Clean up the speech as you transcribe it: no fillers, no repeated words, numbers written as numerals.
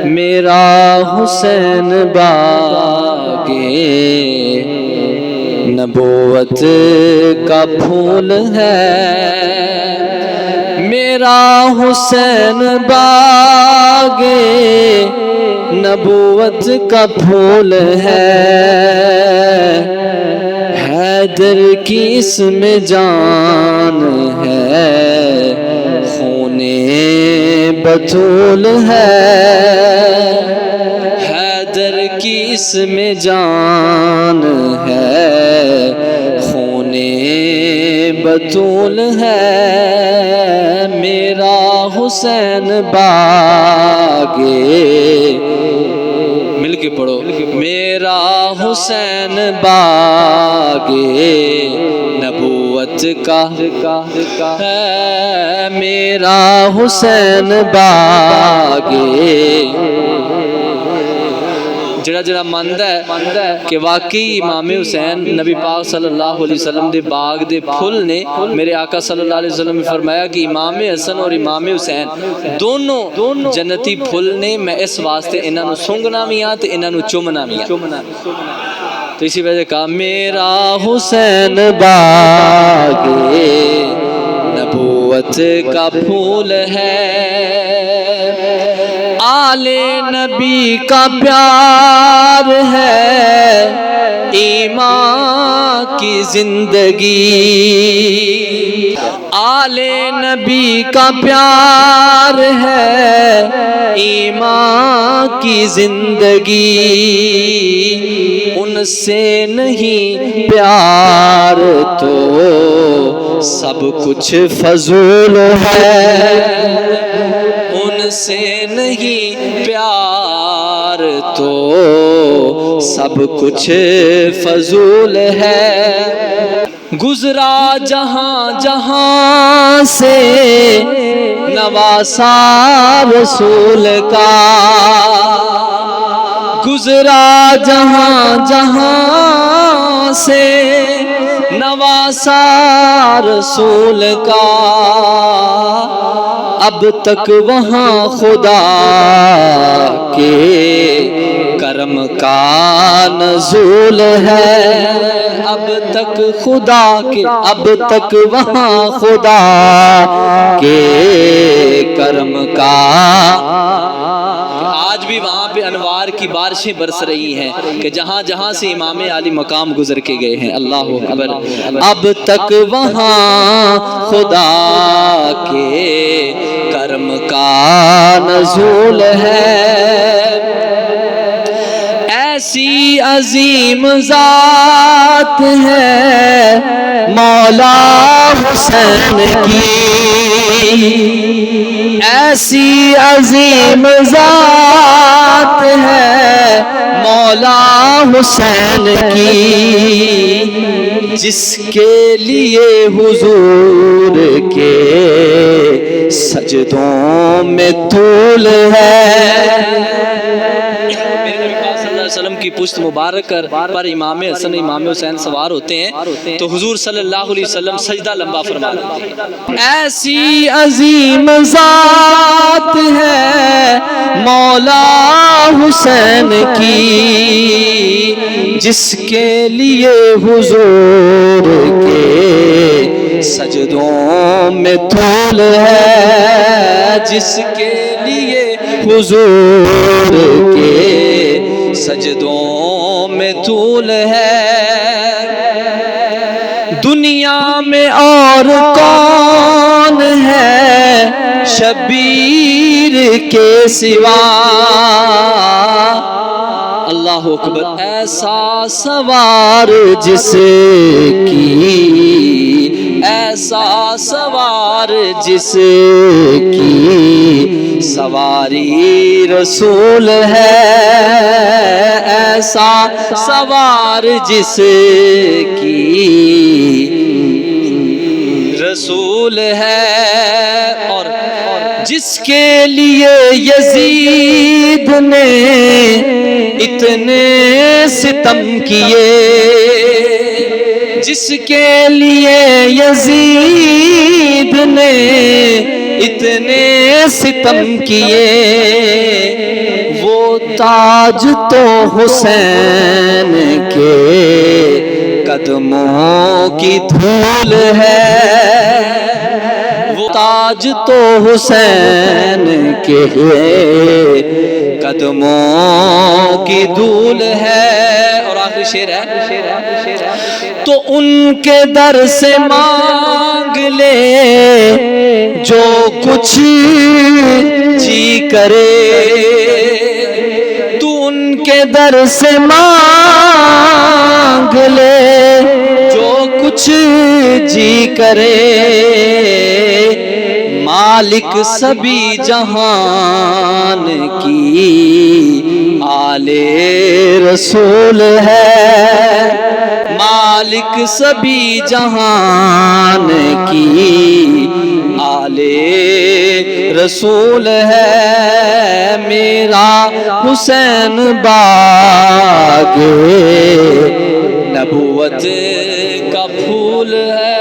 میرا حسین باغے نبوت کا پھول ہے، میرا حسین باغے نبوت کا پھول ہے، حیدر کی اس میں جان ہے، خون بطول ہے، حیدر کی اس میں جان ہے، خون بطول ہے، میرا حسین باغے، مل کے پڑھو، میرا حسین باغے نبوت کا ہے، میرا حسین باغے جڑا جڑا ماندا ہے کہ واقعی امام حسین نبی پاک صلی اللہ علیہ وسلم دے باغ دے پھل نے، میرے آقا صلی اللہ علیہ وسلم نے فرمایا کہ امام حسن اور امام حسین دونوں جنتی پھل نے، میں اس واسطے انہاں نو سونگنا بھی ہاں تے انہاں نو چومنا بھی ہاں۔ تو اسی وجہ سے کہا میرا حسین باغے نبوت کا پھول ہے، آل نبی کا پیار ہے، ایمان کی زندگی، آل نبی کا پیار ہے، ایمان کی زندگی، ان سے نہیں پیار تو سب کچھ فضول ہے، ان سے نہیں پیار تو سب کچھ فضول ہے، گزرا جہاں جہاں سے نواسا رسول کا، گزرا جہاں جہاں سے نواسا رسول کا، اب تک وہاں خدا کے کرم کا نزول ہے، اب تک خدا کے، اب تک وہاں خدا کے کرم کا، آج بھی وہاں پہ انوار کی بارشیں برس رہی ہیں کہ جہاں جہاں سے امام عالی مقام گزر کے گئے ہیں، اللہ اکبر، اب تک وہاں خدا کے کرم کا نزول ہے، ایسی عظیم ذات ہے مولا حسین کی، ایسی عظیم ذات ہے مولا حسین کی، جس کے لیے حضور کے سجدوں میں طول ہے، وسلم کی پشت مبارک پر امام حسن امام حسین سوار ہوتے ہیں تو حضور صلی اللہ علیہ وسلم سجدہ لمبا فرماتے ہیں، ایسی عظیم ذات ہے مولا حسین کی، جس کے لیے حضور کے سجدوں میں طول ہے، جس کے لیے حضور کے سجدوں میں طول ہے، دنیا میں اور کون ہے شبیر کے سوا، اللہ اکبر، ایسا سوار جس کی، ایسا سوار جس کی سواری رسول ہے، ایسا سوار جس کی رسول ہے، اور جس کے لیے یزید نے اتنے ستم کیے، جس کے لیے یزید نے اتنے ستم کیے، تاج تو حسین کے قدموں کی دھول ہے، وہ تاج تو حسین کے قدموں کی دھول ہے۔ اور آخری شعر ہے، تو ان کے در سے مانگ لے جو کچھ جی کرے، تو ان کے در سے مانگ لے جو کچھ جی کرے، مالک سبھی جہان کی آل رسول ہے، مالک سبھی جہان کی آل رسول ہے، میرا حسین باغ نبوت کا پھول ہے۔